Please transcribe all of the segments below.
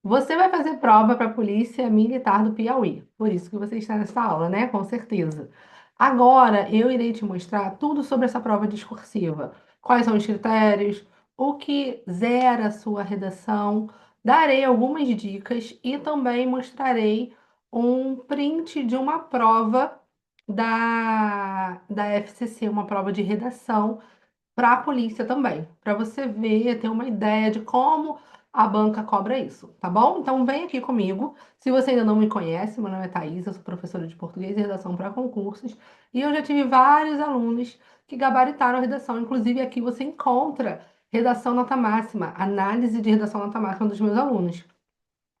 Você vai fazer prova para a Polícia Militar do Piauí. Por isso que você está nessa aula, né? Com certeza. Agora eu irei te mostrar tudo sobre essa prova discursiva. Quais são os critérios, o que zera a sua redação. Darei algumas dicas e também mostrarei um print de uma prova da FCC, uma prova de redação para a polícia também, para você ver, ter uma ideia de como a banca cobra isso, tá bom? Então vem aqui comigo. Se você ainda não me conhece, meu nome é Thaís, eu sou professora de português e redação para concursos, e eu já tive vários alunos que gabaritaram a redação, inclusive aqui você encontra redação nota máxima, análise de redação nota máxima dos meus alunos.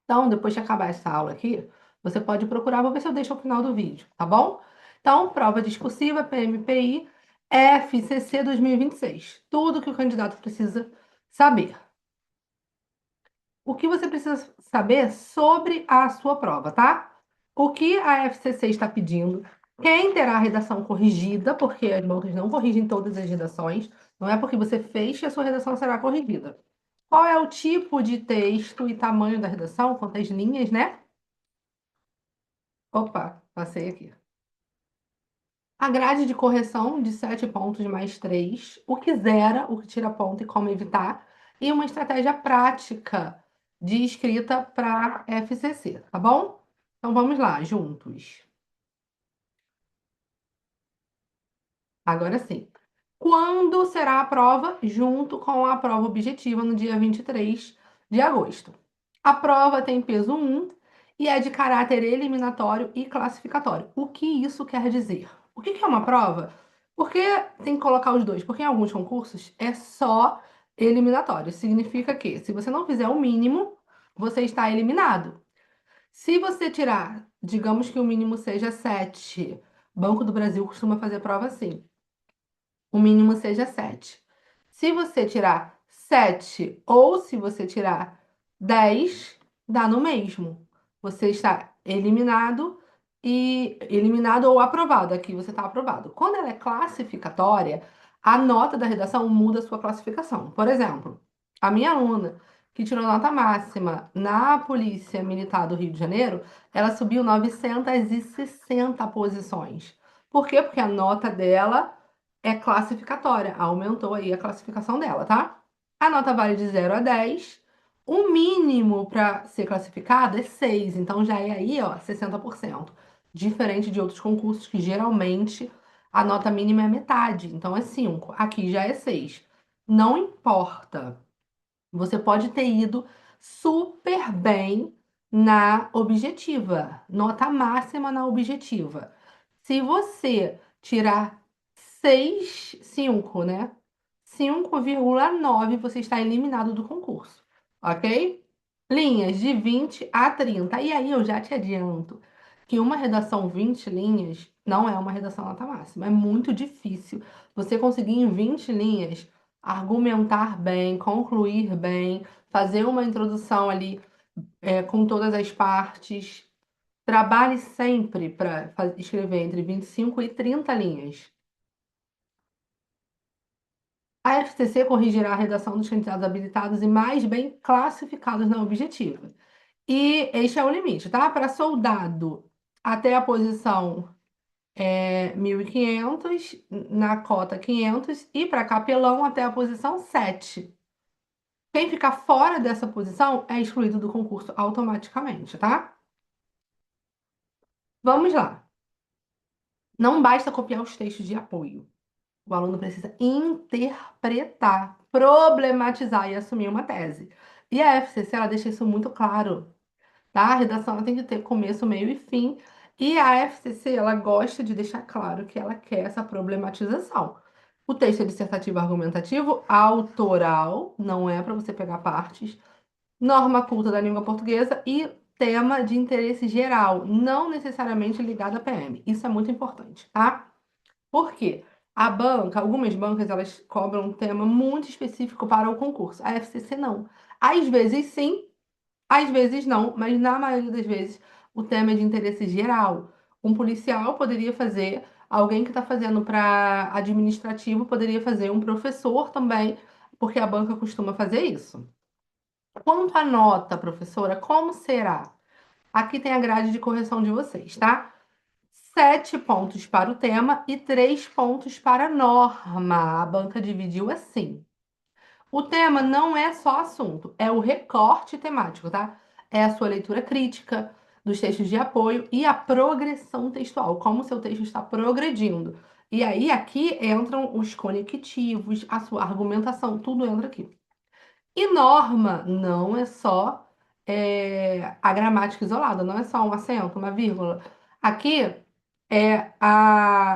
Então, depois de acabar essa aula aqui, você pode procurar, vou ver se eu deixo ao final do vídeo, tá bom? Então, prova discursiva, PMPI, FCC 2026. Tudo que o candidato precisa saber. O que você precisa saber sobre a sua prova, tá? O que a FCC está pedindo? Quem terá a redação corrigida, porque as bancas não corrigem todas as redações, não é porque você fez que a sua redação será corrigida. Qual é o tipo de texto e tamanho da redação? Quantas linhas, né? Opa, passei aqui. A grade de correção de 7 pontos mais 3, o que zera, o que tira ponto e como evitar, e uma estratégia prática de escrita para FCC, tá bom? Então vamos lá, juntos. Agora sim. Quando será a prova? Junto com a prova objetiva no dia 23 de agosto. A prova tem peso 1 e é de caráter eliminatório e classificatório. O que isso quer dizer? O que que é uma prova? Por que tem que colocar os dois? Porque em alguns concursos é só eliminatório. Significa que se você não fizer o mínimo, você está eliminado. Se você tirar, digamos que o mínimo seja 7, Banco do Brasil costuma fazer prova assim, o mínimo seja 7. Se você tirar 7 ou se você tirar 10, dá no mesmo. Você está eliminado ou aprovado. Aqui você está aprovado. Quando ela é classificatória, a nota da redação muda a sua classificação. Por exemplo, a minha aluna que tirou nota máxima na Polícia Militar do Rio de Janeiro, ela subiu 960 posições. Por quê? Porque a nota dela é classificatória, aumentou aí a classificação dela, tá? A nota vale de 0 a 10. O mínimo para ser classificado é 6, então já é aí, ó, 60%. Diferente de outros concursos que geralmente a nota mínima é metade, então é 5. Aqui já é 6. Não importa. Você pode ter ido super bem na objetiva, nota máxima na objetiva. Se você tirar 6, 5, né? 5,9 você está eliminado do concurso, ok? Linhas de 20 a 30. E aí eu já te adianto que uma redação 20 linhas não é uma redação nota máxima. É muito difícil você conseguir em 20 linhas argumentar bem, concluir bem, fazer uma introdução ali com todas as partes. Trabalhe sempre para escrever entre 25 e 30 linhas. A FCC corrigirá a redação dos candidatos habilitados e mais bem classificados na objetiva. E este é o limite, tá? Para soldado, até a posição 1.500, na cota 500, e para capelão, até a posição 7. Quem ficar fora dessa posição é excluído do concurso automaticamente, tá? Vamos lá. Não basta copiar os textos de apoio. O aluno precisa interpretar, problematizar e assumir uma tese. E a FCC, ela deixa isso muito claro, tá? A redação ela tem que ter começo, meio e fim. E a FCC, ela gosta de deixar claro que ela quer essa problematização. O texto é dissertativo argumentativo, autoral, não é para você pegar partes. Norma culta da língua portuguesa e tema de interesse geral, não necessariamente ligado à PM. Isso é muito importante, tá? Por quê? Algumas bancas, elas cobram um tema muito específico para o concurso. A FCC não. Às vezes sim, às vezes não, mas na maioria das vezes o tema é de interesse geral. Um policial poderia fazer, alguém que está fazendo para administrativo poderia fazer, um professor também, porque a banca costuma fazer isso. Quanto à nota, professora, como será? Aqui tem a grade de correção de vocês, tá? 7 pontos para o tema e 3 pontos para a norma. A banca dividiu assim. O tema não é só assunto, é o recorte temático, tá? É a sua leitura crítica dos textos de apoio e a progressão textual, como o seu texto está progredindo. E aí aqui entram os conectivos, a sua argumentação, tudo entra aqui. E norma não é só a gramática isolada, não é só um acento, uma vírgula. Aqui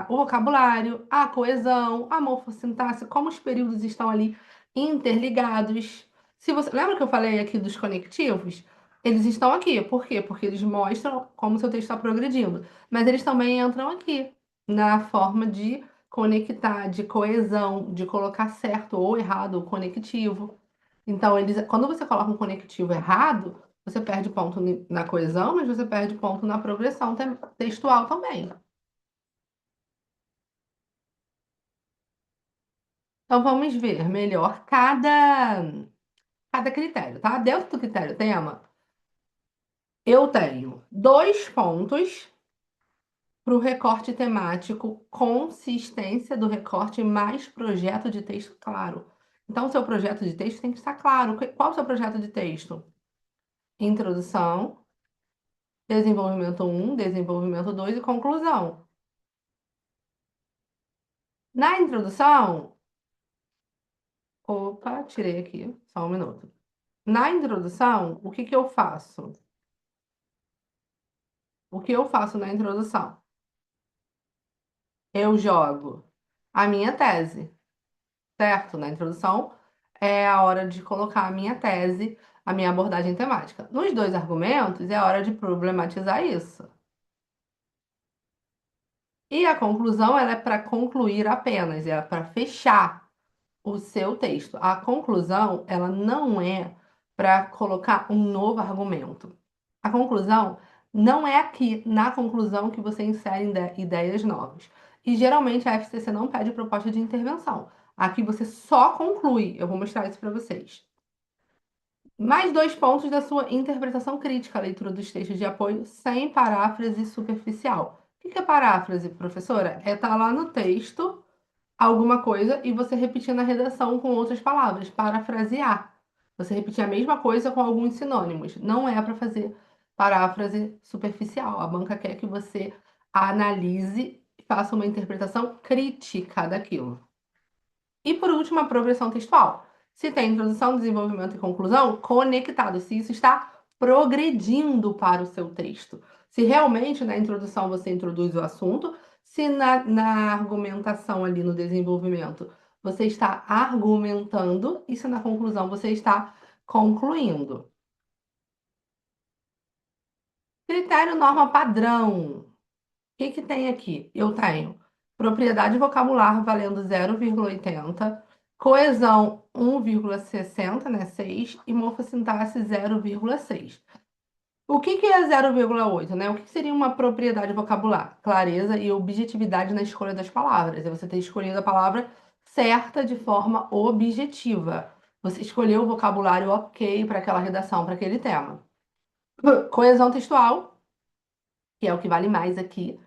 o vocabulário, a coesão, a morfossintaxe, como os períodos estão ali interligados. Se você lembra que eu falei aqui dos conectivos? Eles estão aqui. Por quê? Porque eles mostram como o seu texto está progredindo. Mas eles também entram aqui na forma de conectar, de coesão, de colocar certo ou errado o conectivo. Então, quando você coloca um conectivo errado, você perde ponto na coesão, mas você perde ponto na progressão textual também. Então, vamos ver melhor cada critério, tá? Dentro do critério tema, eu tenho 2 pontos para o recorte temático, consistência do recorte mais projeto de texto claro. Então, o seu projeto de texto tem que estar claro. Qual é o seu projeto de texto? Introdução, desenvolvimento 1, desenvolvimento 2 e conclusão. Na introdução, opa, tirei aqui, só um minuto. Na introdução, o que que eu faço? O que eu faço na introdução? Eu jogo a minha tese, certo? Na introdução é a hora de colocar a minha tese, a minha abordagem temática. Nos dois argumentos é a hora de problematizar isso. E a conclusão, ela é para concluir apenas, é para fechar o seu texto. A conclusão, ela não é para colocar um novo argumento. A conclusão não é aqui na conclusão que você insere ideias novas. E geralmente a FCC não pede proposta de intervenção. Aqui você só conclui. Eu vou mostrar isso para vocês. Mais 2 pontos da sua interpretação crítica, a leitura dos textos de apoio sem paráfrase superficial. O que é paráfrase, professora? É estar lá no texto alguma coisa e você repetir na redação com outras palavras, parafrasear. Você repetir a mesma coisa com alguns sinônimos. Não é para fazer paráfrase superficial. A banca quer que você analise e faça uma interpretação crítica daquilo. E por último, a progressão textual. Se tem introdução, desenvolvimento e conclusão, conectado. Se isso está progredindo para o seu texto. Se realmente na introdução você introduz o assunto, se na argumentação ali no desenvolvimento você está argumentando, e se na conclusão você está concluindo. Critério norma padrão. O que que tem aqui? Eu tenho propriedade vocabular valendo 0,80, coesão 1,60, né, 6, e morfossintaxe 0,6. O que que é 0,8, né? O que que seria uma propriedade vocabular? Clareza e objetividade na escolha das palavras. É você ter escolhido a palavra certa de forma objetiva. Você escolheu o vocabulário ok para aquela redação, para aquele tema. Coesão textual, que é o que vale mais aqui,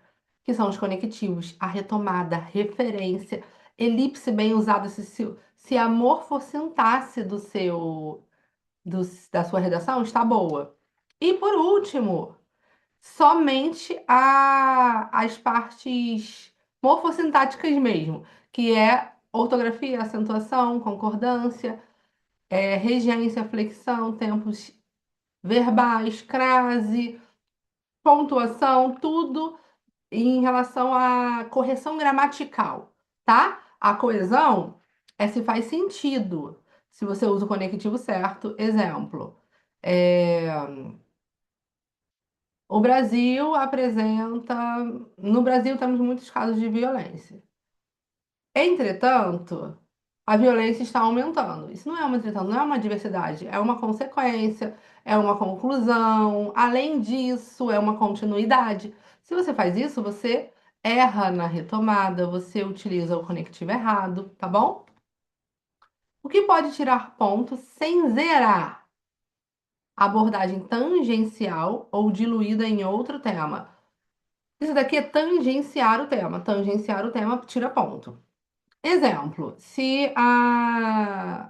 que são os conectivos, a retomada, referência, elipse bem usada, se a morfossintaxe da sua redação está boa. E por último, somente as partes morfossintáticas mesmo, que é ortografia, acentuação, concordância, regência, flexão, tempos verbais, crase, pontuação, tudo em relação à correção gramatical, tá? A coesão é se faz sentido, se você usa o conectivo certo. Exemplo, é, o Brasil apresenta. No Brasil temos muitos casos de violência. Entretanto, a violência está aumentando. Isso não é entretanto, não é uma diversidade, é uma consequência, é uma conclusão. Além disso, é uma continuidade. Se você faz isso, você erra na retomada, você utiliza o conectivo errado, tá bom? O que pode tirar ponto sem zerar? abordagem tangencial ou diluída em outro tema. Isso daqui é tangenciar o tema. Tangenciar o tema tira ponto. Exemplo, se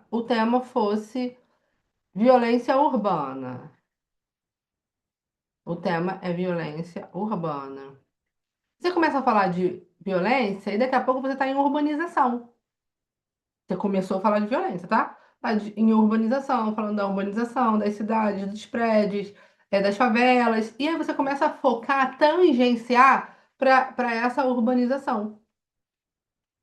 o tema fosse violência urbana. O tema é violência urbana. Você começa a falar de violência e daqui a pouco você está em urbanização. Você começou a falar de violência, tá? Em urbanização, falando da urbanização, das cidades, dos prédios, das favelas. E aí você começa a focar, tangenciar para essa urbanização.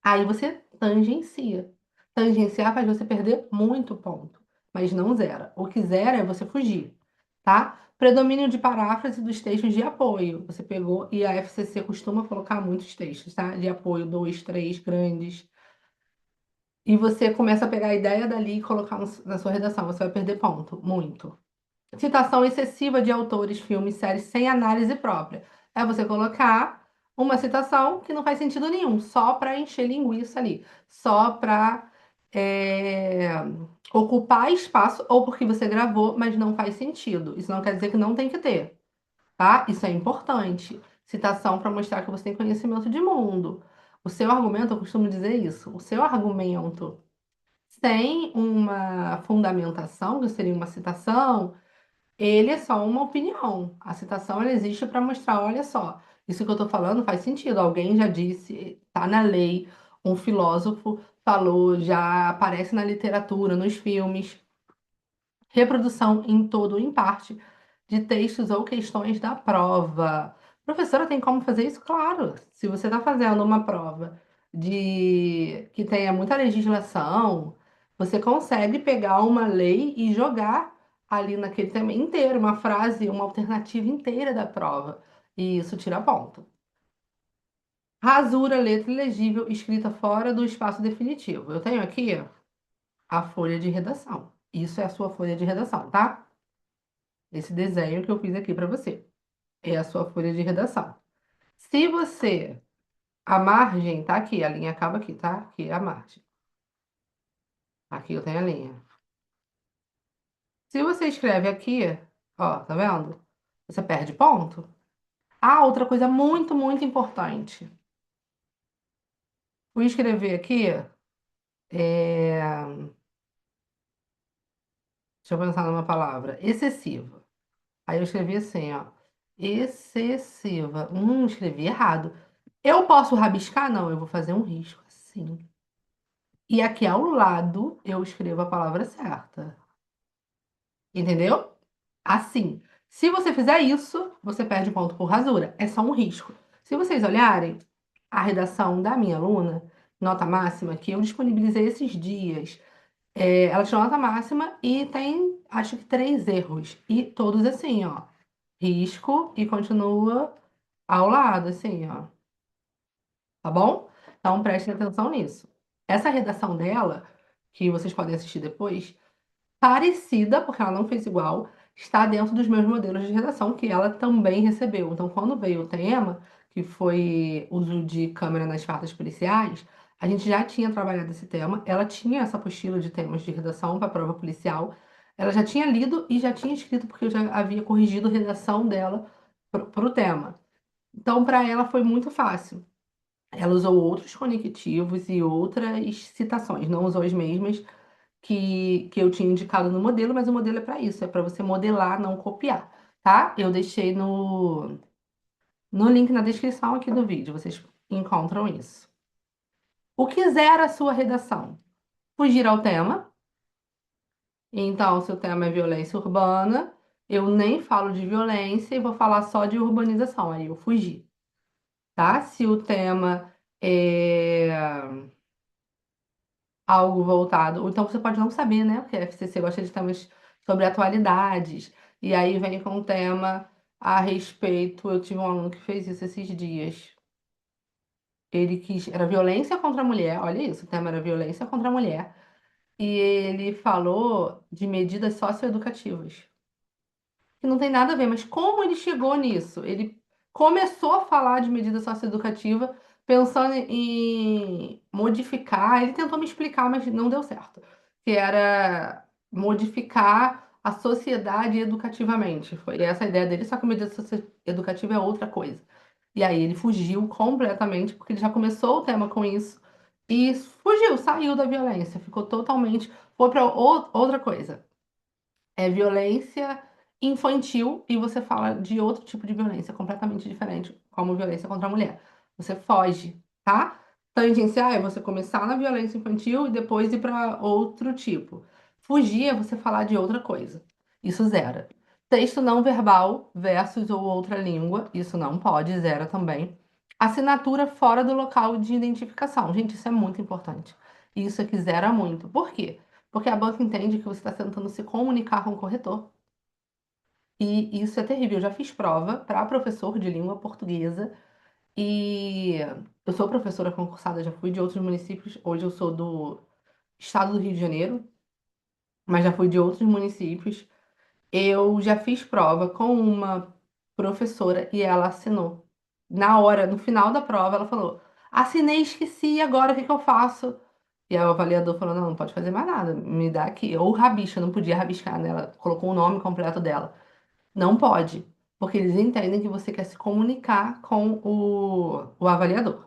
Aí você tangencia. Tangenciar faz você perder muito ponto, mas não zera. O que zera é você fugir, tá? Predomínio de paráfrase dos textos de apoio. Você pegou e a FCC costuma colocar muitos textos, tá? De apoio, dois, três, grandes. E você começa a pegar a ideia dali e colocar na sua redação. Você vai perder ponto, muito. Citação excessiva de autores, filmes, séries sem análise própria. É você colocar uma citação que não faz sentido nenhum, só para encher linguiça ali, só para ocupar espaço, ou porque você gravou, mas não faz sentido. Isso não quer dizer que não tem que ter, tá? Isso é importante. Citação para mostrar que você tem conhecimento de mundo. O seu argumento, eu costumo dizer isso, o seu argumento sem uma fundamentação, que seria uma citação, ele é só uma opinião. A citação ela existe para mostrar, olha só, isso que eu estou falando faz sentido. Alguém já disse, está na lei, um filósofo falou, já aparece na literatura, nos filmes. Reprodução em todo ou em parte de textos ou questões da prova. Professora, tem como fazer isso? Claro. Se você está fazendo uma prova de que tenha muita legislação, você consegue pegar uma lei e jogar ali naquele tema inteiro, uma frase, uma alternativa inteira da prova. E isso tira ponto. Rasura, letra ilegível, escrita fora do espaço definitivo. Eu tenho aqui a folha de redação. Isso é a sua folha de redação, tá? Esse desenho que eu fiz aqui para você. É a sua folha de redação. Se você, a margem tá aqui, a linha acaba aqui, tá? Aqui é a margem. Aqui eu tenho a linha. Se você escreve aqui, ó, tá vendo? Você perde ponto. Ah, outra coisa muito, muito importante. O escrever aqui é. Deixa eu pensar numa palavra. Excessiva. Aí eu escrevi assim, ó. Excessiva. Escrevi errado. Eu posso rabiscar? Não, eu vou fazer um risco assim. E aqui ao lado eu escrevo a palavra certa. Entendeu? Assim. Se você fizer isso, você perde ponto por rasura. É só um risco. Se vocês olharem a redação da minha aluna, nota máxima, que eu disponibilizei esses dias, ela tirou nota máxima e tem, acho que, três erros. E todos assim, ó. Risco e continua ao lado, assim, ó. Tá bom? Então prestem atenção nisso. Essa redação dela, que vocês podem assistir depois, parecida, porque ela não fez igual, está dentro dos meus modelos de redação que ela também recebeu. Então, quando veio o tema, que foi uso de câmera nas fardas policiais, a gente já tinha trabalhado esse tema, ela tinha essa apostila de temas de redação para a prova policial, ela já tinha lido e já tinha escrito, porque eu já havia corrigido a redação dela para o tema. Então, para ela foi muito fácil. Ela usou outros conectivos e outras citações, não usou as mesmas que eu tinha indicado no modelo, mas o modelo é para isso, é para você modelar, não copiar, tá? Eu deixei no link na descrição aqui do vídeo, vocês encontram isso. O que zera a sua redação? Fugir ao tema. Então, se o tema é violência urbana, eu nem falo de violência e vou falar só de urbanização, aí eu fugi, tá? Se o tema é algo voltado. Ou então você pode não saber, né? Porque a FCC gosta de temas sobre atualidades. E aí vem com um tema a respeito. Eu tive um aluno que fez isso esses dias. Ele quis. Era violência contra a mulher. Olha isso, o tema era violência contra a mulher. E ele falou de medidas socioeducativas que não tem nada a ver, mas como ele chegou nisso? Ele começou a falar de medida socioeducativa pensando em modificar. Ele tentou me explicar, mas não deu certo. Que era modificar a sociedade educativamente. Foi essa a ideia dele, só que a medida educativa é outra coisa. E aí ele fugiu completamente, porque ele já começou o tema com isso, e fugiu, saiu da violência, ficou totalmente. Foi para outra coisa. É violência infantil e você fala de outro tipo de violência completamente diferente, como violência contra a mulher. Você foge, tá? Tangenciar é você começar na violência infantil e depois ir para outro tipo. Fugir é você falar de outra coisa. Isso zera. Texto não verbal versus ou outra língua, isso não pode, zera também. Assinatura fora do local de identificação. Gente, isso é muito importante. Isso aqui zera muito. Por quê? Porque a banca entende que você está tentando se comunicar com o corretor. E isso é terrível. Eu já fiz prova para professor de língua portuguesa e eu sou professora concursada, já fui de outros municípios. Hoje eu sou do estado do Rio de Janeiro, mas já fui de outros municípios. Eu já fiz prova com uma professora e ela assinou. Na hora, no final da prova, ela falou: assinei, esqueci, agora o que que eu faço? E aí o avaliador falou: não, não pode fazer mais nada, me dá aqui. Ou rabisca, não podia rabiscar, né? Ela colocou o nome completo dela. Não pode, porque eles entendem que você quer se comunicar com o avaliador.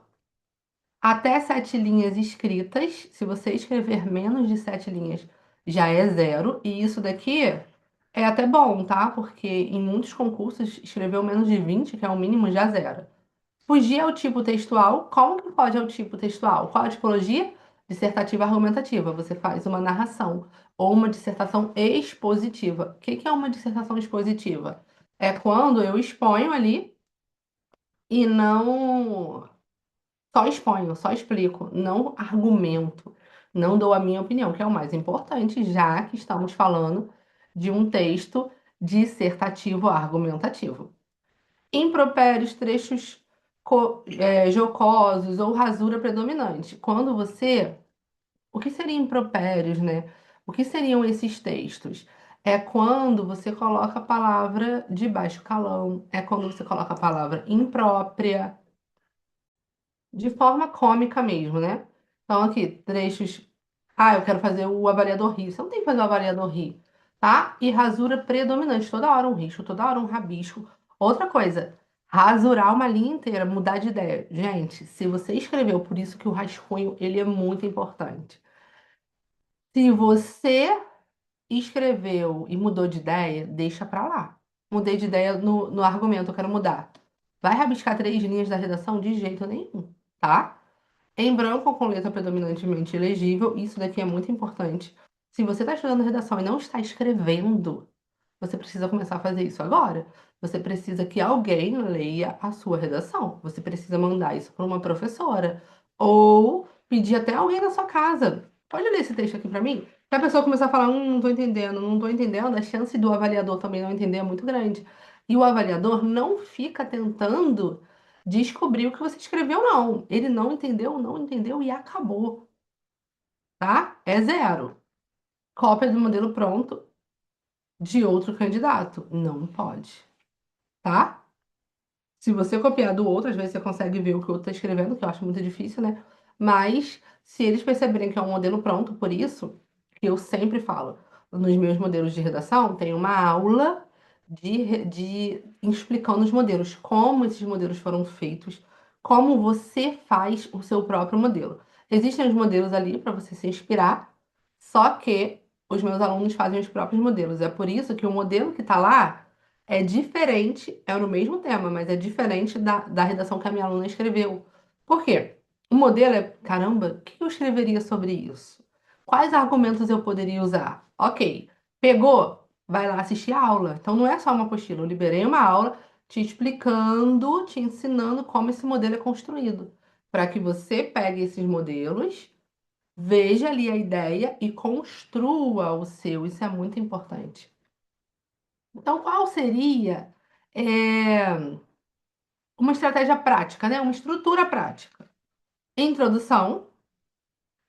Até 7 linhas escritas, se você escrever menos de 7 linhas, já é zero. E isso daqui é até bom, tá? Porque em muitos concursos, escreveu menos de 20, que é o mínimo, já zero. Fugir ao tipo textual. Como que pode ao tipo textual? Qual a tipologia? Dissertativa argumentativa. Você faz uma narração ou uma dissertação expositiva. O que que é uma dissertação expositiva? É quando eu exponho ali e não só exponho, só explico, não argumento, não dou a minha opinião, que é o mais importante, já que estamos falando de um texto dissertativo argumentativo. Impropérios, trechos jocosos ou rasura predominante. Quando você. O que seriam impropérios, né? O que seriam esses textos? É quando você coloca a palavra de baixo calão, é quando você coloca a palavra imprópria, de forma cômica mesmo, né? Então, aqui, trechos. Ah, eu quero fazer o avaliador rir. Você não tem que fazer o avaliador rir, tá? E rasura predominante. Toda hora um risco, toda hora um rabisco. Outra coisa, rasurar uma linha inteira, mudar de ideia. Gente, se você escreveu, por isso que o rascunho, ele é muito importante. Se você escreveu e mudou de ideia, deixa pra lá. Mudei de ideia no argumento, eu quero mudar. Vai rabiscar 3 linhas da redação de jeito nenhum, tá? Em branco ou com letra predominantemente legível, isso daqui é muito importante. Se você está estudando redação e não está escrevendo, você precisa começar a fazer isso agora. Você precisa que alguém leia a sua redação. Você precisa mandar isso para uma professora. Ou pedir até alguém na sua casa. Pode ler esse texto aqui para mim? Se a pessoa começar a falar, não estou entendendo, não estou entendendo, a chance do avaliador também não entender é muito grande. E o avaliador não fica tentando descobrir o que você escreveu, não. Ele não entendeu, não entendeu e acabou, tá? É zero. Cópia do modelo pronto de outro candidato. Não pode, tá? Se você copiar do outro, às vezes você consegue ver o que o outro está escrevendo, que eu acho muito difícil, né? Mas se eles perceberem que é um modelo pronto, por isso que eu sempre falo, nos meus modelos de redação, tem uma aula de explicando os modelos, como esses modelos foram feitos, como você faz o seu próprio modelo. Existem os modelos ali para você se inspirar, só que os meus alunos fazem os próprios modelos. É por isso que o modelo que está lá é diferente, é no mesmo tema, mas é diferente da redação que a minha aluna escreveu. Por quê? O modelo é, caramba, o que eu escreveria sobre isso? Quais argumentos eu poderia usar? Ok, pegou? Vai lá assistir a aula. Então não é só uma apostila, eu liberei uma aula te explicando, te ensinando como esse modelo é construído, para que você pegue esses modelos, veja ali a ideia e construa o seu. Isso é muito importante. Então, qual seria uma estratégia prática, né? Uma estrutura prática? Introdução,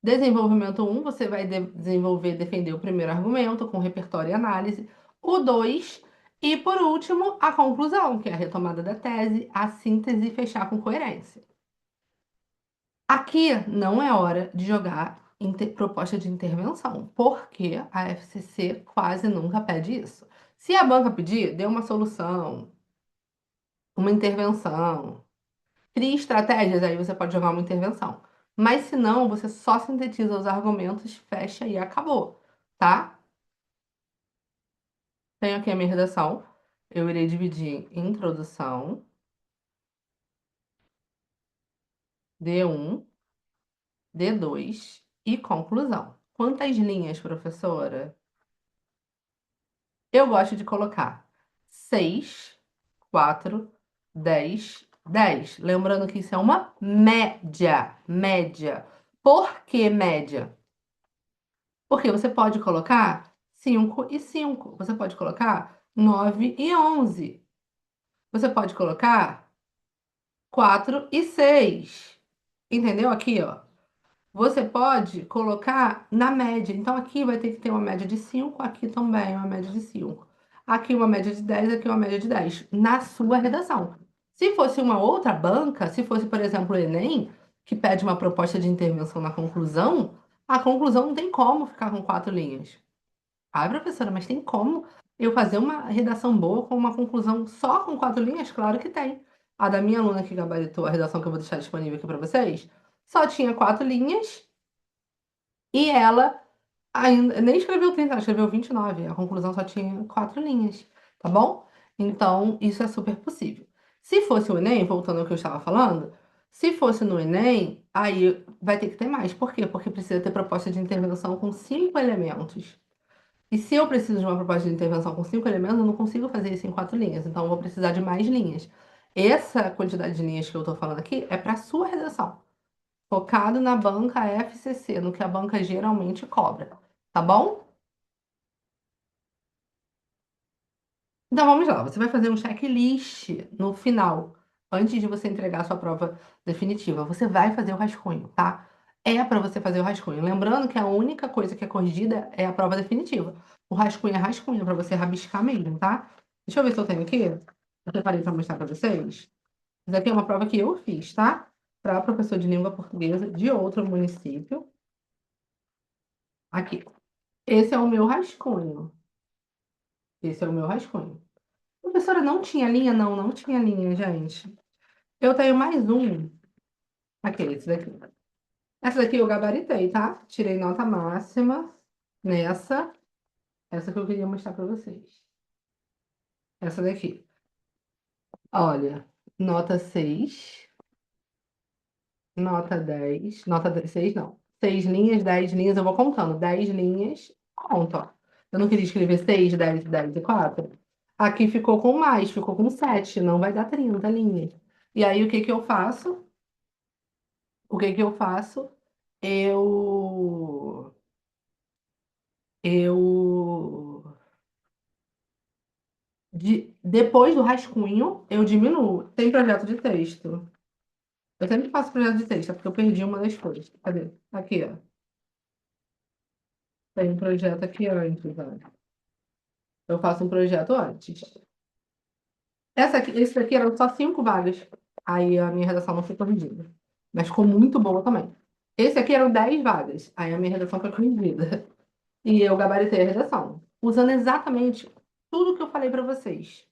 desenvolvimento um, você vai desenvolver, defender o primeiro argumento com repertório e análise. O 2, e por último, a conclusão, que é a retomada da tese, a síntese e fechar com coerência. Aqui não é hora de jogar proposta de intervenção, porque a FCC quase nunca pede isso. Se a banca pedir, dê uma solução, uma intervenção. Crie estratégias, aí você pode jogar uma intervenção. Mas se não, você só sintetiza os argumentos, fecha e acabou, tá? Tenho aqui a minha redação. Eu irei dividir em introdução, D1, D2 e conclusão. Quantas linhas, professora? Eu gosto de colocar 6, 4, 10, 10. Lembrando que isso é uma média. Média. Por que média? Porque você pode colocar 5 e 5. Você pode colocar 9 e 11. Você pode colocar 4 e 6. Entendeu? Aqui, ó. Você pode colocar na média. Então, aqui vai ter que ter uma média de 5, aqui também uma média de 5. Aqui uma média de 10, aqui uma média de 10. Na sua redação. Se fosse uma outra banca, se fosse, por exemplo, o Enem, que pede uma proposta de intervenção na conclusão, a conclusão não tem como ficar com 4 linhas. Ah, professora, mas tem como eu fazer uma redação boa com uma conclusão só com 4 linhas? Claro que tem. A da minha aluna que gabaritou a redação que eu vou deixar disponível aqui para vocês, só tinha 4 linhas e ela ainda nem escreveu 30, ela escreveu 29. A conclusão só tinha 4 linhas, tá bom? Então, isso é super possível. Se fosse o Enem, voltando ao que eu estava falando, se fosse no Enem, aí vai ter que ter mais. Por quê? Porque precisa ter proposta de intervenção com 5 elementos. E se eu preciso de uma proposta de intervenção com 5 elementos, eu não consigo fazer isso em 4 linhas. Então, eu vou precisar de mais linhas. Essa quantidade de linhas que eu estou falando aqui é para a sua redação, focado na banca FCC, no que a banca geralmente cobra. Tá bom? Então, vamos lá. Você vai fazer um checklist no final, antes de você entregar a sua prova definitiva. Você vai fazer o rascunho, tá? É para você fazer o rascunho. Lembrando que a única coisa que é corrigida é a prova definitiva. O rascunho é rascunho, para você rabiscar mesmo, tá? Deixa eu ver se eu tenho aqui. Eu preparei para mostrar para vocês. Isso aqui é uma prova que eu fiz, tá? Para professor de língua portuguesa de outro município. Aqui. Esse é o meu rascunho. Esse é o meu rascunho. Professora, não tinha linha? Não, não tinha linha, gente. Eu tenho mais um. Aqui, esse daqui. Essa daqui eu gabaritei, tá? Tirei nota máxima nessa. Essa que eu queria mostrar pra vocês. Essa daqui. Olha, nota 6, nota 10, nota 6 não. 6 linhas, 10 linhas, eu vou contando. 10 linhas, conto, ó. Eu não queria escrever 6, 10, 10 e 4. Aqui ficou com mais, ficou com 7, não vai dar 30 linhas. E aí, o que que eu faço? O que que eu faço? Eu, eu, depois do rascunho, eu diminuo. Tem projeto de texto. Eu sempre faço projeto de texto, é porque eu perdi uma das coisas. Cadê? Aqui, ó. Tem um projeto aqui antes, ó. Eu faço um projeto antes. Esse daqui eram só 5 vagas. Aí a minha redação não foi corrigida. Mas ficou muito boa também. Esse aqui eram 10 vagas. Aí a minha redação foi corrigida. E eu gabaritei a redação. Usando exatamente tudo que eu falei para vocês.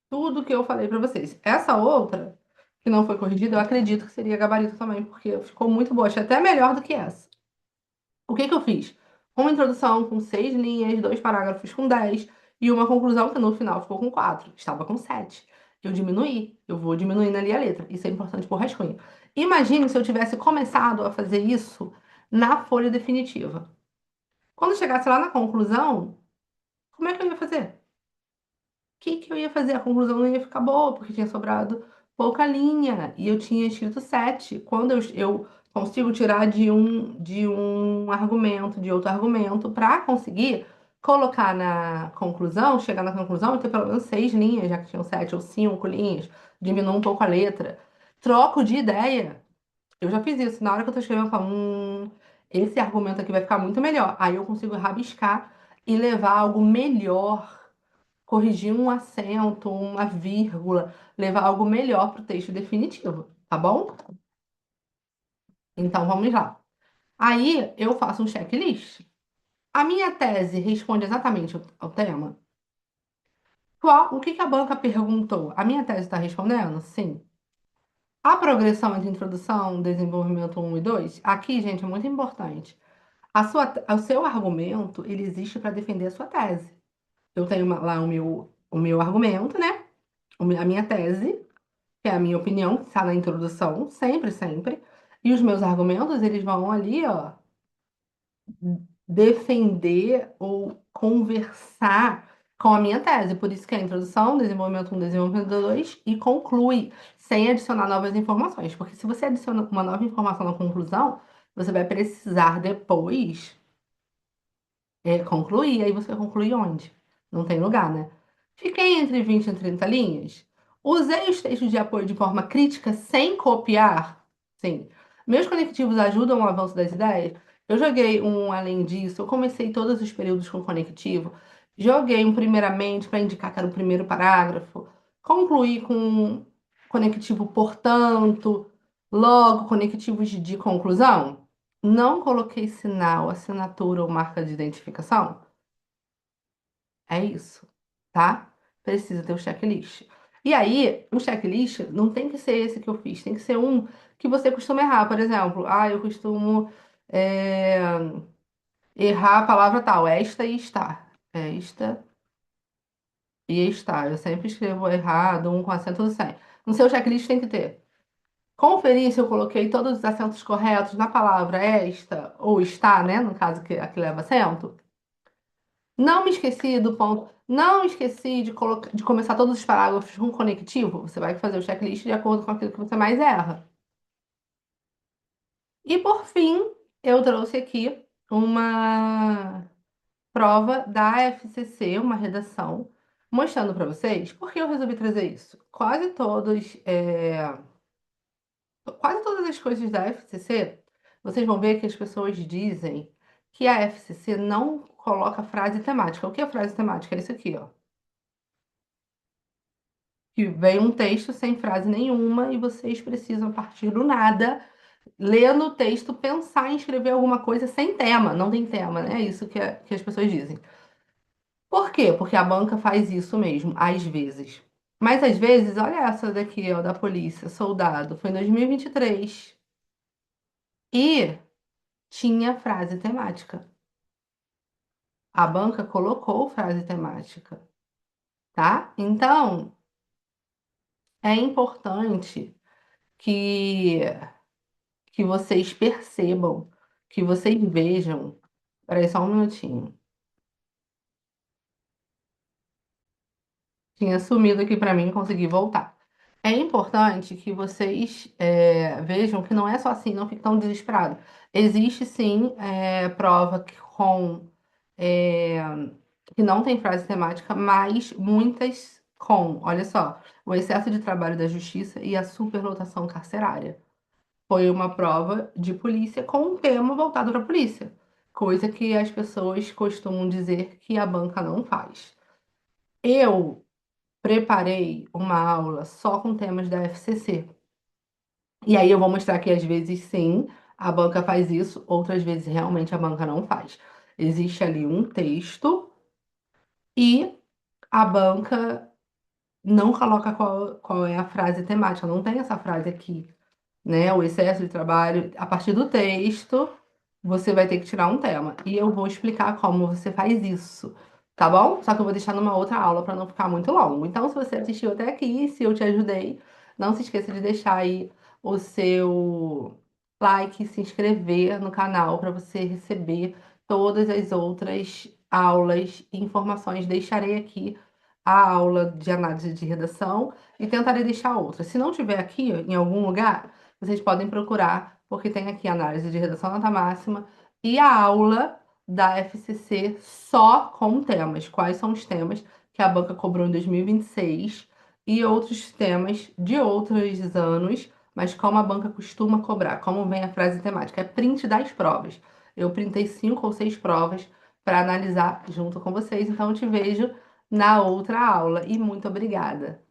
Tudo que eu falei para vocês. Essa outra, que não foi corrigida, eu acredito que seria gabarito também, porque ficou muito boa. Achei até melhor do que essa. O que que eu fiz? Uma introdução com 6 linhas, 2 parágrafos com 10 e uma conclusão que no final ficou com 4. Estava com 7. Eu diminuí. Eu vou diminuindo ali a letra. Isso é importante por rascunho. Imagine se eu tivesse começado a fazer isso na folha definitiva. Quando chegasse lá na conclusão, como é que eu ia fazer? Que eu ia fazer? A conclusão não ia ficar boa, porque tinha sobrado pouca linha e eu tinha escrito 7. Quando eu consigo tirar de um argumento, de outro argumento, para conseguir colocar na conclusão, chegar na conclusão e ter pelo menos 6 linhas, já que tinham 7 ou 5 linhas, diminuo um pouco a letra. Troco de ideia. Eu já fiz isso. Na hora que eu tô escrevendo, eu falo, esse argumento aqui vai ficar muito melhor. Aí eu consigo rabiscar e levar algo melhor, corrigir um acento, uma vírgula, levar algo melhor para o texto definitivo, tá bom? Então vamos lá. Aí eu faço um checklist. A minha tese responde exatamente ao tema? O que que a banca perguntou? A minha tese está respondendo? Sim. A progressão entre introdução, desenvolvimento um e 2. Aqui, gente, é muito importante. O seu argumento, ele existe para defender a sua tese. Eu tenho lá o meu argumento, né? A minha tese, que é a minha opinião, que está na introdução, sempre, sempre. E os meus argumentos, eles vão ali, ó, defender ou conversar com a minha tese. Por isso que é a introdução, desenvolvimento um, desenvolvimento 2 e conclui, sem adicionar novas informações. Porque se você adiciona uma nova informação na conclusão, você vai precisar depois concluir. Aí você vai concluir onde? Não tem lugar, né? Fiquei entre 20 e 30 linhas. Usei os textos de apoio de forma crítica sem copiar. Sim. Meus conectivos ajudam o avanço das ideias. Eu joguei um além disso. Eu comecei todos os períodos com conectivo. Joguei um primeiramente para indicar que era o primeiro parágrafo. Concluí com conectivo portanto. Logo, conectivos de conclusão. Não coloquei sinal, assinatura ou marca de identificação? É isso, tá? Precisa ter o checklist. E aí, o checklist não tem que ser esse que eu fiz, tem que ser um que você costuma errar. Por exemplo, eu costumo é, errar a palavra tal, esta e está. Esta e está. Eu sempre escrevo errado, um com acento do sem. No seu checklist tem que ter. Conferir se eu coloquei todos os acentos corretos na palavra esta ou está, né? No caso que aqui leva acento. Não me esqueci do ponto. Não esqueci de começar todos os parágrafos com conectivo. Você vai fazer o checklist de acordo com aquilo que você mais erra. E por fim, eu trouxe aqui uma prova da FCC, uma redação, mostrando para vocês por que eu resolvi trazer isso. Quase todas as coisas da FCC, vocês vão ver que as pessoas dizem que a FCC não coloca frase temática. O que é frase temática? É isso aqui, ó. Que vem um texto sem frase nenhuma e vocês precisam, a partir do nada, lendo o texto, pensar em escrever alguma coisa sem tema. Não tem tema, né? É isso que as pessoas dizem. Por quê? Porque a banca faz isso mesmo, às vezes. Mas às vezes, olha essa daqui, ó, da polícia, soldado, foi em 2023. E tinha frase temática. A banca colocou frase temática, tá? Então, é importante que vocês percebam, que vocês vejam. Peraí, só um minutinho. Tinha sumido aqui para mim, consegui voltar. É importante que vocês vejam que não é só assim, não fique tão desesperado. Existe sim prova é, que não tem frase temática, mas muitas com. Olha só, o excesso de trabalho da justiça e a superlotação carcerária. Foi uma prova de polícia com um tema voltado para a polícia, coisa que as pessoas costumam dizer que a banca não faz. Eu preparei uma aula só com temas da FCC. E aí eu vou mostrar que às vezes sim, a banca faz isso, outras vezes realmente a banca não faz. Existe ali um texto e a banca não coloca qual é a frase temática, não tem essa frase aqui, né? O excesso de trabalho, a partir do texto, você vai ter que tirar um tema. E eu vou explicar como você faz isso, tá bom? Só que eu vou deixar numa outra aula para não ficar muito longo. Então, se você assistiu até aqui, se eu te ajudei, não se esqueça de deixar aí o seu like, se inscrever no canal para você receber todas as outras aulas e informações. Deixarei aqui a aula de análise de redação e tentarei deixar outra. Se não tiver aqui em algum lugar, vocês podem procurar, porque tem aqui análise de redação nota máxima e a aula da FCC só com temas. Quais são os temas que a banca cobrou em 2026 e outros temas de outros anos, mas como a banca costuma cobrar, como vem a frase temática. É print das provas. Eu printei 5 ou 6 provas para analisar junto com vocês, então eu te vejo na outra aula e muito obrigada.